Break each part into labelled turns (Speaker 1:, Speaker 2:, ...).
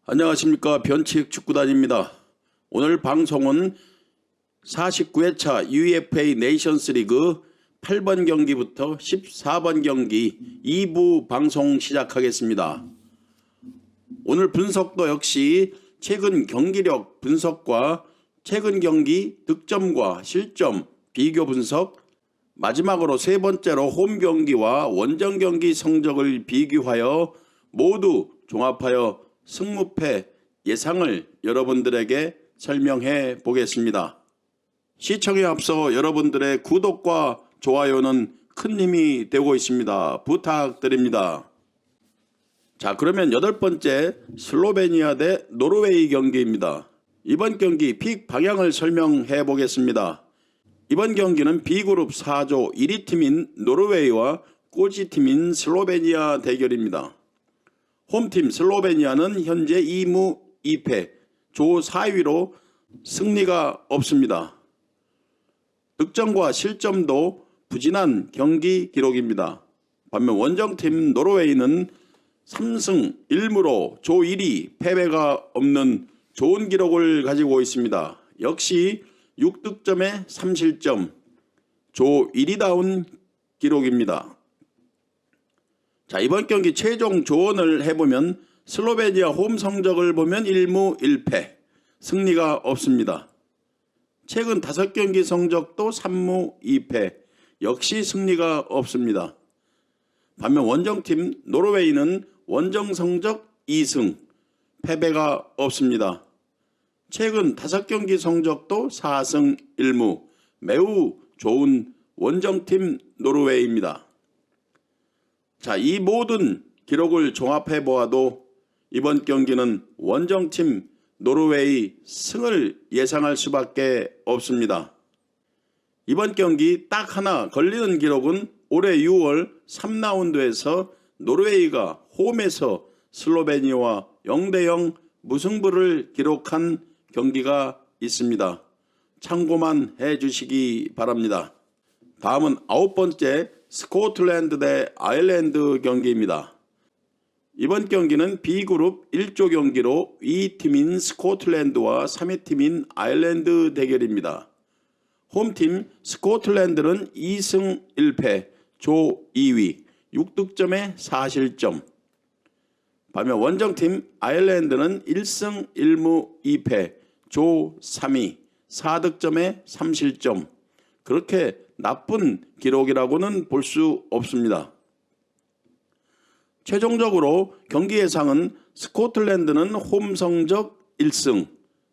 Speaker 1: 안녕하십니까. 변칙 축구단입니다. 오늘 방송은 49회차 UEFA 네이션스 리그 8번 경기부터 14번 경기 2부 방송 시작하겠습니다. 오늘 분석도 역시 최근 경기력 분석과 최근 경기 득점과 실점 비교 분석, 마지막으로 세 번째로 홈 경기와 원정 경기 성적을 비교하여 모두 종합하여 승무패 예상을 여러분들에게 설명해 보겠습니다. 시청에 앞서 여러분들의 구독과 좋아요는 큰 힘이 되고 있습니다. 부탁드립니다. 자, 그러면 8번째 슬로베니아 대 노르웨이 경기입니다. 이번 경기 픽 방향을 설명해 보겠습니다. 이번 경기는 B그룹 4조 1위 팀인 노르웨이와 꼴찌팀인 슬로베니아 대결입니다. 홈팀 슬로베니아는 현재 2무 2패, 조 4위로 승리가 없습니다. 득점과 실점도 부진한 경기 기록입니다. 반면 원정팀 노르웨이는 3승 1무로 조 1위, 패배가 없는 좋은 기록을 가지고 있습니다. 역시 6득점에 3실점, 조 1위다운 기록입니다. 자, 이번 경기 최종 조언을 해보면 슬로베니아 홈 성적을 보면 1무 1패, 승리가 없습니다. 최근 5경기 성적도 3무 2패, 역시 승리가 없습니다. 반면 원정팀 노르웨이는 원정 성적 2승, 패배가 없습니다. 최근 5경기 성적도 4승 1무, 매우 좋은 원정팀 노르웨이입니다. 자, 이 모든 기록을 종합해 보아도 이번 경기는 원정팀 노르웨이 승을 예상할 수밖에 없습니다. 이번 경기 딱 하나 걸리는 기록은 올해 6월 3라운드에서 노르웨이가 홈에서 슬로베니아와 0대0 무승부를 기록한 경기가 있습니다. 참고만 해주시기 바랍니다. 다음은 9번째 스코틀랜드 대 아일랜드 경기입니다. 이번 경기는 B그룹 1조 경기로 2위팀인 스코틀랜드와 3위팀인 아일랜드 대결입니다. 홈팀 스코틀랜드는 2승 1패, 조 2위, 6득점에 4실점. 반면 원정팀 아일랜드는 1승 1무 2패, 조 3위, 4득점에 3실점. 그렇게 나쁜 기록이라고는 볼 수 없습니다. 최종적으로 경기 예상은 스코틀랜드는 홈 성적 1승,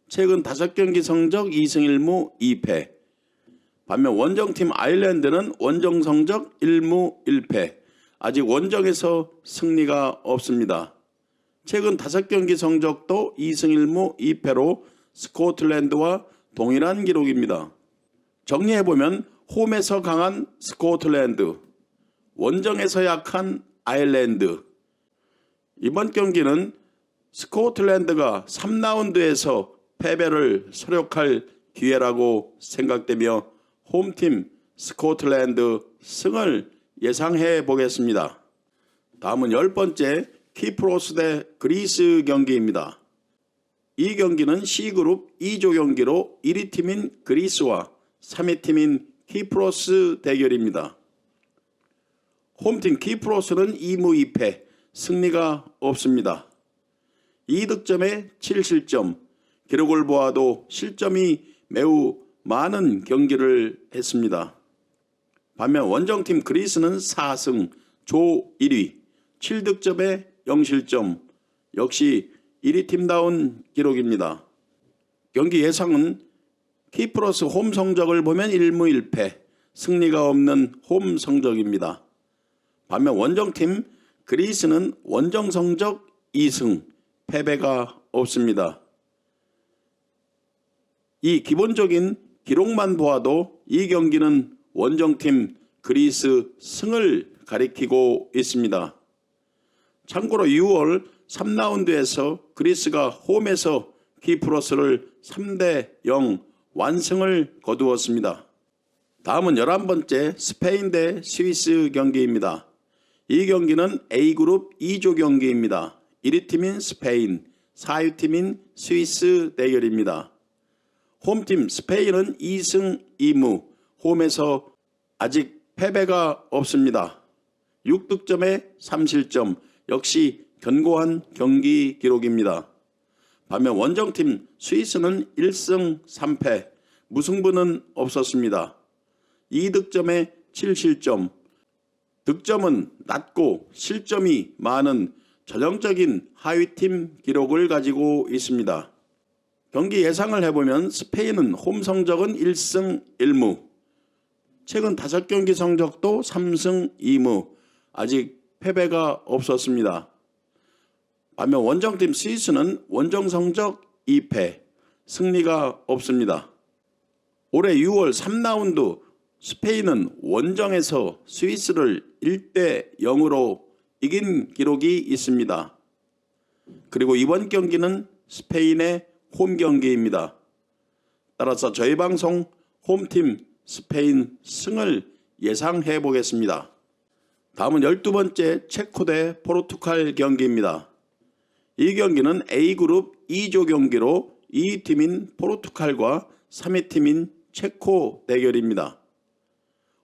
Speaker 1: 최근 5경기 성적 2승 1무 2패. 반면 원정팀 아일랜드는 원정 성적 1무 1패, 아직 원정에서 승리가 없습니다. 최근 5경기 성적도 2승 1무 2패로 스코틀랜드와 동일한 기록입니다. 정리해보면 홈에서 강한 스코틀랜드, 원정에서 약한 아일랜드. 이번 경기는 스코틀랜드가 3라운드에서 패배를 서력할 기회라고 생각되며 홈팀 스코틀랜드 승을 예상해 보겠습니다. 다음은 10번째 키프로스 대 그리스 경기입니다. 이 경기는 C그룹 2조 경기로 1위 팀인 그리스와 3위 팀인 키프로스 대결입니다. 홈팀 키프로스는 2무 2패, 승리가 없습니다. 2득점에 7실점, 기록을 보아도 실점이 매우 많은 경기를 했습니다. 반면 원정팀 그리스는 4승, 조 1위, 7득점에 0실점, 역시 1위 팀다운 기록입니다. 경기 예상은 키프로스 홈 성적을 보면 1무 1패, 승리가 없는 홈 성적입니다. 반면 원정팀 그리스는 원정 성적 2승, 패배가 없습니다. 이 기본적인 기록만 보아도 이 경기는 원정팀 그리스 승을 가리키고 있습니다. 참고로 6월 3라운드에서 그리스가 홈에서 키프로스를 3대0 완승을 거두었습니다. 다음은 11번째 스페인 대 스위스 경기입니다. 이 경기는 A그룹 2조 경기입니다. 1위 팀인 스페인, 4위팀인 스위스 대결입니다. 홈팀 스페인은 2승 2무, 홈에서 아직 패배가 없습니다. 6득점에 3실점, 역시 견고한 경기 기록입니다. 반면 원정팀 스위스는 1승 3패, 무승부는 없었습니다. 2득점에 7실점, 득점은 낮고 실점이 많은 전형적인 하위팀 기록을 가지고 있습니다. 경기 예상을 해보면 스페인은 홈 성적은 1승 1무, 최근 5경기 성적도 3승 2무, 아직 패배가 없었습니다. 반면 원정팀 스위스는 원정 성적 2패, 승리가 없습니다. 올해 6월 3라운드 스페인은 원정에서 스위스를 1대 0으로 이긴 기록이 있습니다. 그리고 이번 경기는 스페인의 홈 경기입니다. 따라서 저희 방송 홈팀 스페인 승을 예상해 보겠습니다. 다음은 12번째 체코 대 포르투갈 경기입니다. 이 경기는 A그룹 2조 경기로 2위팀인 포르투갈과 3위팀인 체코 대결입니다.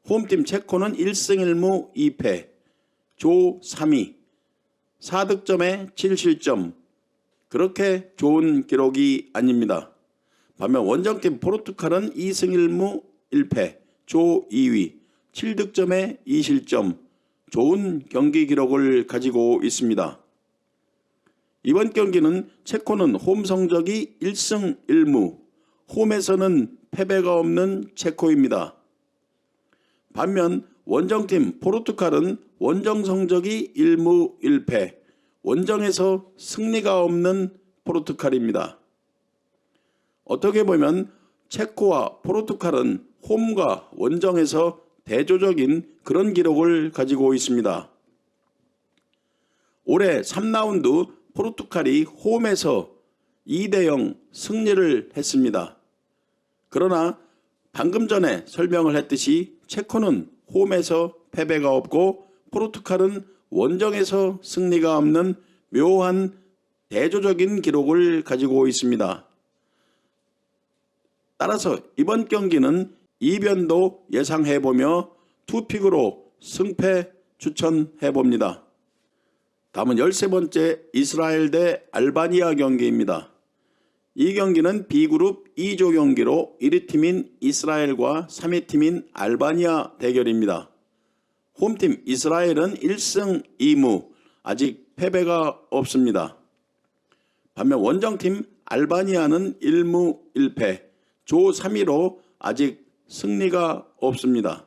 Speaker 1: 홈팀 체코는 1승 1무 2패, 조 3위, 4득점에 7실점, 그렇게 좋은 기록이 아닙니다. 반면 원정팀 포르투갈은 2승 1무 1패, 조 2위, 7득점에 2실점, 좋은 경기 기록을 가지고 있습니다. 이번 경기는 체코는 홈 성적이 1승 1무, 홈에서는 패배가 없는 체코입니다. 반면 원정팀 포르투갈은 원정 성적이 1무 1패, 원정에서 승리가 없는 포르투갈입니다. 어떻게 보면 체코와 포르투갈은 홈과 원정에서 대조적인 그런 기록을 가지고 있습니다. 올해 3라운드 포르투갈이 홈에서 2대 0 승리를 했습니다. 그러나 방금 전에 설명을 했듯이 체코는 홈에서 패배가 없고 포르투갈은 원정에서 승리가 없는 묘한 대조적인 기록을 가지고 있습니다. 따라서 이번 경기는 이변도 예상해보며 투픽으로 승패 추천해봅니다. 다음은 13번째 이스라엘 대 알바니아 경기입니다. 이 경기는 B그룹 2조 경기로 1위팀인 이스라엘과 3위팀인 알바니아 대결입니다. 홈팀 이스라엘은 1승 2무, 아직 패배가 없습니다. 반면 원정팀 알바니아는 1무 1패, 조 3위로 아직 승리가 없습니다.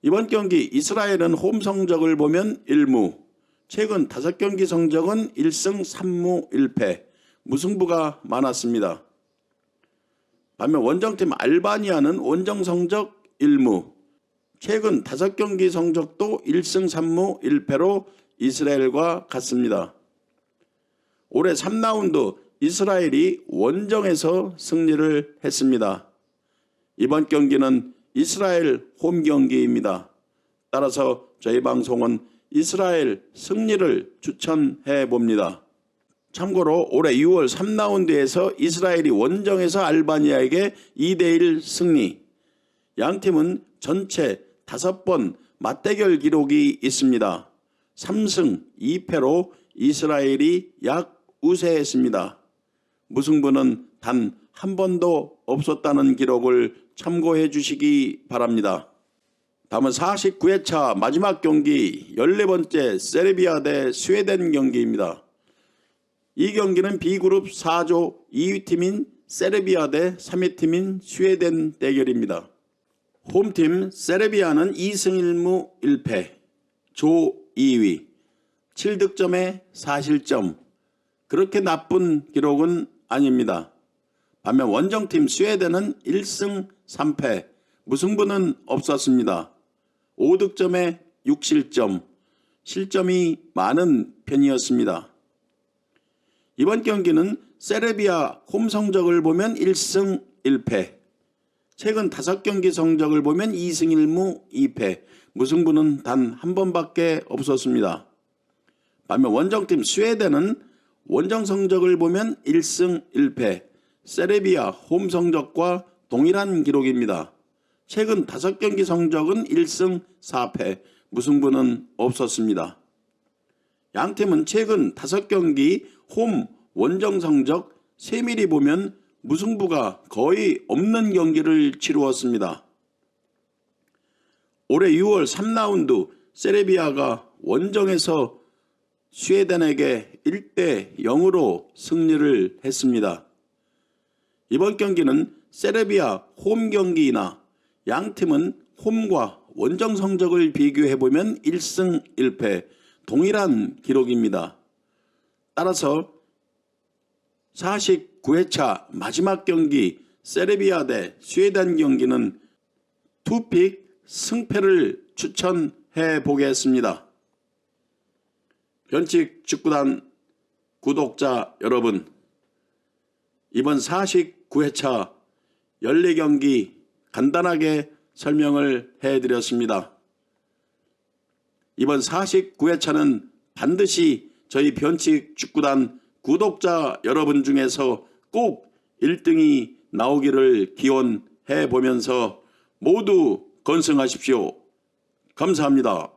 Speaker 1: 이번 경기 이스라엘은 홈 성적을 보면 1무, 최근 5경기 성적은 1승 3무 1패, 무승부가 많았습니다. 반면 원정팀 알바니아는 원정 성적 1무, 최근 5경기 성적도 1승 3무 1패로 이스라엘과 같습니다. 올해 3라운드 이스라엘이 원정에서 승리를 했습니다. 이번 경기는 이스라엘 홈 경기입니다. 따라서 저희 방송은 이스라엘 승리를 추천해 봅니다. 참고로 올해 6월 3라운드에서 이스라엘이 원정에서 알바니아에게 2대1 승리, 양팀은 전체 5번 맞대결 기록이 있습니다. 3승 2패로 이스라엘이 약우세했습니다. 무승부는 단 한 번도 없었다는 기록을 참고해 주시기 바랍니다. 다음은 49회차 마지막 경기 14번째 세르비아 대 스웨덴 경기입니다. 이 경기는 B그룹 4조 2위팀인 세르비아 대 3위팀인 스웨덴 대결입니다. 홈팀 세르비아는 2승 1무 1패, 조 2위, 7득점에 4실점, 그렇게 나쁜 기록은 아닙니다. 반면 원정팀 스웨덴은 1승 3패, 무승부는 없었습니다. 5득점에 6실점, 실점이 많은 편이었습니다. 이번 경기는 세르비아 홈 성적을 보면 1승 1패, 최근 5경기 성적을 보면 2승 1무 2패, 무승부는 단 한 번밖에 없었습니다. 반면 원정팀 스웨덴은 원정 성적을 보면 1승 1패, 세르비아 홈 성적과 동일한 기록입니다. 최근 5경기 성적은 1승 4패, 무승부는 없었습니다. 양팀은 최근 5경기 홈 원정 성적 세밀히 보면 무승부가 거의 없는 경기를 치루었습니다. 올해 6월 3라운드 세르비아가 원정에서 스웨덴에게 1대 0으로 승리를 했습니다. 이번 경기는 세르비아 홈 경기이나 양팀은 홈과 원정 성적을 비교해보면 1승 1패, 동일한 기록입니다. 따라서 49회차 마지막 경기 세르비아 대 스웨덴 경기는 투픽 승패를 추천해 보겠습니다. 변칙 축구단 구독자 여러분, 이번 49회차 14경기 간단하게 설명을 해드렸습니다. 이번 49회차는 반드시 저희 변칙 축구단 구독자 여러분 중에서 꼭 1등이 나오기를 기원해 보면서 모두 건승하십시오. 감사합니다.